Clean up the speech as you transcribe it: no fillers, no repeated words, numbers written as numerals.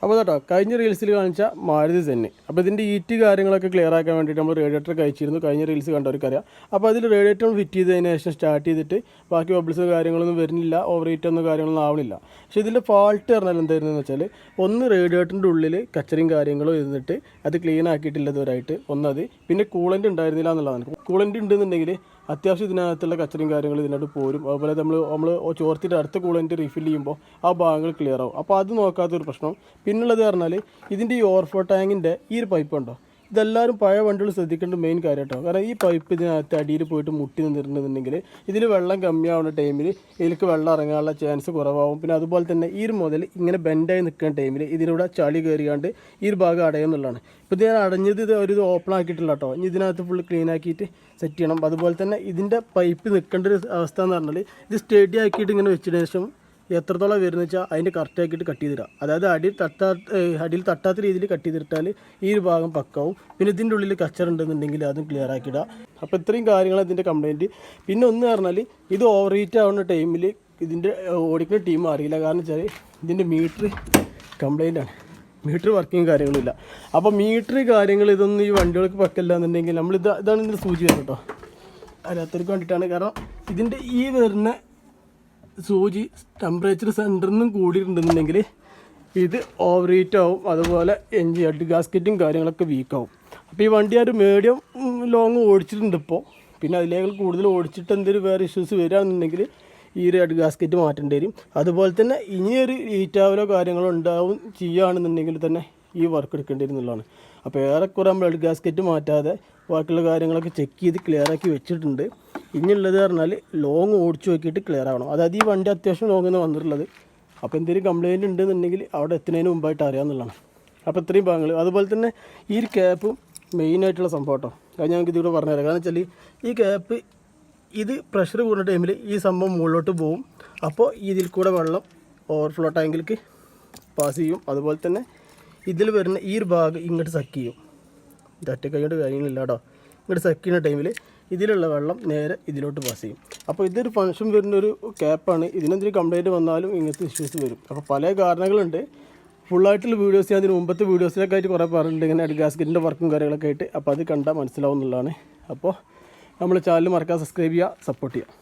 അപ്പോൾ കേട്ടോ കഴിഞ്ഞ റീൽസിൽ കാണിച്ച മാരുതി സെന്ന്. അപ്പോൾ ഇതിൻ്റെ ഈറ്റ് കാര്യങ്ങളൊക്കെ ക്ലിയർ ആക്കാൻ വേണ്ടിയിട്ട് നമ്മൾ റേഡിയേറ്റർ കഴിച്ചിരുന്നു. കഴിഞ്ഞ റീൽസ് കണ്ടവർക്കറിയാം. അപ്പോൾ അതിൽ റേഡിയേറ്റർ ഫിറ്റ് ചെയ്തതിന് ശേഷം സ്റ്റാർട്ട് ചെയ്തിട്ട് ബാക്കി ബബിൾസ് കാര്യങ്ങളൊന്നും വരുന്നില്ല, ഓവർ ഹീറ്റൊന്നും കാര്യങ്ങളൊന്നും ആവണില്ല. പക്ഷേ ഇതിൻ്റെ ഫാൾട്ട് പറഞ്ഞാൽ എന്തായിരുന്നെന്ന് വെച്ചാൽ ഒന്ന് റേഡിയേറ്ററിൻ്റെ ഉള്ളിൽ കച്ചറയും കാര്യങ്ങളും ഇരുന്നിട്ട് അത് ക്ലീൻ ആക്കിയിട്ടില്ലതുവരായിട്ട് ഒന്നത്. പിന്നെ കൂളൻ്റ് ഉണ്ടായിരുന്നില്ല എന്നുള്ളതാണ്. കൂളൻ്റ് ഉണ്ടെന്നുണ്ടെങ്കിൽ അത്യാവശ്യം ഇതിനകത്തുള്ള കച്ചറയും കാര്യങ്ങളും ഇതിനകത്ത് പോരും. അതുപോലെ നമ്മൾ ചോർത്തിട്ട് അടുത്ത കൂളൻ്റ് റീഫിൽ ചെയ്യുമ്പോൾ ആ ഭാഗങ്ങൾ ക്ലിയർ ആവും. അപ്പോൾ അത് നോക്കാത്തൊരു പ്രശ്നം. പിന്നുള്ളത് പറഞ്ഞാൽ ഇതിൻ്റെ ഈ ഓവർഫ്ലോ ടാങ്കിൻ്റെ ഈ ഒരു പൈപ്പ് ഉണ്ടോ, ഇതെല്ലാവരും പഴയ വണ്ടികൾ ശ്രദ്ധിക്കേണ്ട മെയിൻ കാര്യം കേട്ടോ. കാരണം ഈ പൈപ്പ് ഇതിനകത്ത് അടിയിൽ പോയിട്ട് മുട്ടി നിന്നിട്ടുണ്ടെന്നുണ്ടെങ്കിൽ ഇതിൽ വെള്ളം കമ്മിയാവുന്ന ടൈമിൽ ഇതിലേക്ക് വെള്ളം ഇറങ്ങാനുള്ള ചാൻസ് കുറവാകും. പിന്നെ അതുപോലെ തന്നെ ഈ ഒരു മുതൽ ഇങ്ങനെ ബെൻഡായി നിൽക്കുന്ന ടൈമിൽ ഇതിലൂടെ ചളി കയറിയാണ്ട് ഈ ഒരു ഭാഗം അടയുന്നുള്ളതാണ്. ഇപ്പോൾ ഇത് ഞാൻ അടഞ്ഞത് ഇത് ഓപ്പൺ ആക്കിയിട്ടില്ല കേട്ടോ. ഇനി ഇതിനകത്ത് ഫുള്ള് ക്ലീൻ ആക്കിയിട്ട് സെറ്റ് ചെയ്യണം. അതുപോലെ തന്നെ ഇതിൻ്റെ പൈപ്പ് നിൽക്കേണ്ട ഒരു അവസ്ഥ എന്ന് പറഞ്ഞാൽ ഇത് സ്റ്റഡി ആക്കിയിട്ട് ഇങ്ങനെ വെച്ചതിന് ശേഷം എത്രത്തോളം വരുന്നത് വെച്ചാൽ അതിൻ്റെ കറക്റ്റ് ആക്കിയിട്ട് കട്ട് ചെയ്തിടുക. അതായത് അടിയിൽ തട്ടാത്ത രീതിയിൽ കട്ട് ചെയ്തിട്ടാൽ ഈ ഒരു ഭാഗം പക്കാവും. പിന്നെ ഇതിൻ്റെ ഉള്ളിൽ കച്ചറുണ്ടെന്നുണ്ടെങ്കിൽ അതും ക്ലിയർ ആക്കിയിടുക. അപ്പോൾ ഇത്രയും കാര്യങ്ങൾ ഇതിൻ്റെ കംപ്ലയിൻറ്റ്. പിന്നെ ഒന്ന് പറഞ്ഞാൽ ഇത് ഓവർ ഹീറ്റ് ആവുന്ന ടൈമിൽ ഇതിൻ്റെ ഓടിക്കുന്ന ടീം അറിയില്ല. കാരണം വെച്ചാൽ ഇതിൻ്റെ മീറ്റർ കംപ്ലയിൻ്റാണ്, മീറ്റർ വർക്കിങ് കാര്യങ്ങളില്ല. അപ്പോൾ മീറ്റർ കാര്യങ്ങൾ ഇതൊന്നും ഈ വണ്ടികൾക്ക് പക്കല്ല എന്നുണ്ടെങ്കിൽ ഇതാണ് ഇതിൻ്റെ സൂചി വരുന്നത് കേട്ടോ. അറിയാത്തവർക്ക് വേണ്ടിയിട്ടാണ്. കാരണം ഇതിൻ്റെ ഈ വരുന്ന സൂചി ടെമ്പറേച്ചർ സെൻറ്ററിൽ നിന്നും കൂടിയിട്ടുണ്ടെന്നുണ്ടെങ്കിൽ ഇത് ഓവർ ഹീറ്റ് ആവും. അതുപോലെ എൻജിൻ ഹെഡ് ഗാസ്കറ്റും കാര്യങ്ങളൊക്കെ വീക്കാവും. അപ്പോൾ ഈ വണ്ടി ഒരു മീഡിയം ലോങ് ഓടിച്ചിട്ടുണ്ട് ഇപ്പോൾ. പിന്നെ അതിലേക്ക് കൂടുതൽ ഓടിച്ചിട്ട് എന്തെങ്കിലും വേറെ ഇഷ്യൂസ് വരികയാണെന്നുണ്ടെങ്കിൽ ഈ ഒരു ഹെഡ് ഗാസ്കറ്റ് മാറ്റേണ്ടി വരും. അതുപോലെ തന്നെ ഇനിയൊരു ഹീറ്റാവലോ കാര്യങ്ങളോ ചെയ്യുകയാണെന്നുണ്ടെങ്കിൽ തന്നെ ഈ വർക്ക് എടുക്കേണ്ടി വരുന്നുള്ളതാണ്. അപ്പോൾ ഏറെക്കുറെ നമ്മൾ ഹെഡ് ഗാസ്കറ്റ് മാറ്റാതെ ബാക്കിയുള്ള കാര്യങ്ങളൊക്കെ ചെക്ക് ചെയ്ത് ക്ലിയറാക്കി വെച്ചിട്ടുണ്ട്. ഇനിയുള്ളത് പറഞ്ഞാൽ ലോങ് ഓടിച്ച് നോക്കിയിട്ട് ക്ലിയർ ആവണം. അതായത് ഈ വണ്ടി അത്യാവശ്യം ലോങ്ങെന്ന് വന്നിട്ടുള്ളത്. അപ്പോൾ എന്തെങ്കിലും കംപ്ലയിൻറ്റ് ഉണ്ടെന്നുണ്ടെങ്കിൽ അവിടെ എത്തുന്നതിന് മുമ്പായിട്ട് അറിയാമെന്നുള്ളതാണ്. അപ്പോൾ ഇത്രയും ഭാഗങ്ങൾ. അതുപോലെ തന്നെ ഈ ഒരു ക്യാപ്പ് മെയിനായിട്ടുള്ള സംഭവം കേട്ടോ. അത് ഞങ്ങൾക്ക് ഇതിലൂടെ പറഞ്ഞുതരാം. കാരണം വെച്ചാൽ ഈ ക്യാപ്പ് ഇത് പ്രഷർ കൂടുന്ന ടൈമിൽ ഈ സംഭവം മുകളിലോട്ട് പോകും. അപ്പോൾ ഇതിൽ കൂടെ വെള്ളം ഓവർഫ്ലോ ടാങ്കിലേക്ക് പാസ് ചെയ്യും. അതുപോലെ തന്നെ ഇതിൽ വരുന്ന ഈ ഒരു ഭാഗം ഇങ്ങോട്ട് സക്ക് ചെയ്യും. ഒറ്റ കൈകൊണ്ട് കാര്യങ്ങളില്ല കേട്ടോ. ഇങ്ങോട്ട് സക്ക് ചെയ്യുന്ന ടൈമിൽ ഇതിലുള്ള വെള്ളം നേരെ ഇതിലോട്ട് പാസ് ചെയ്യും. അപ്പോൾ ഇതൊരു ഫങ്ഷൻ വരുന്നൊരു ക്യാപ്പാണ്. ഇതിനെന്തെങ്കിലും കംപ്ലയിൻറ്റ് വന്നാലും ഇങ്ങനത്തെ ഇഷ്യൂസ് വരും. അപ്പോൾ പല കാരണങ്ങളുണ്ട്. ഫുള്ളായിട്ടുള്ള വീഡിയോസ് ഞാൻ അതിന് മുമ്പത്തെ വീഡിയോസിലൊക്കെ ആയിട്ട് കുറേ പറഞ്ഞിട്ടുണ്ട് ഇങ്ങനെ ഹെഡ് ഗാസ്കറ്റിൻ്റെ വർക്കും കാര്യങ്ങളൊക്കെ ആയിട്ട്. അപ്പോൾ അത് കണ്ടാൽ മനസ്സിലാവുന്നതാണ്. അപ്പോൾ നമ്മൾ ചാനൽ മറക്കാതെ സബ്സ്ക്രൈബ് ചെയ്യുക, സപ്പോർട്ട് ചെയ്യുക.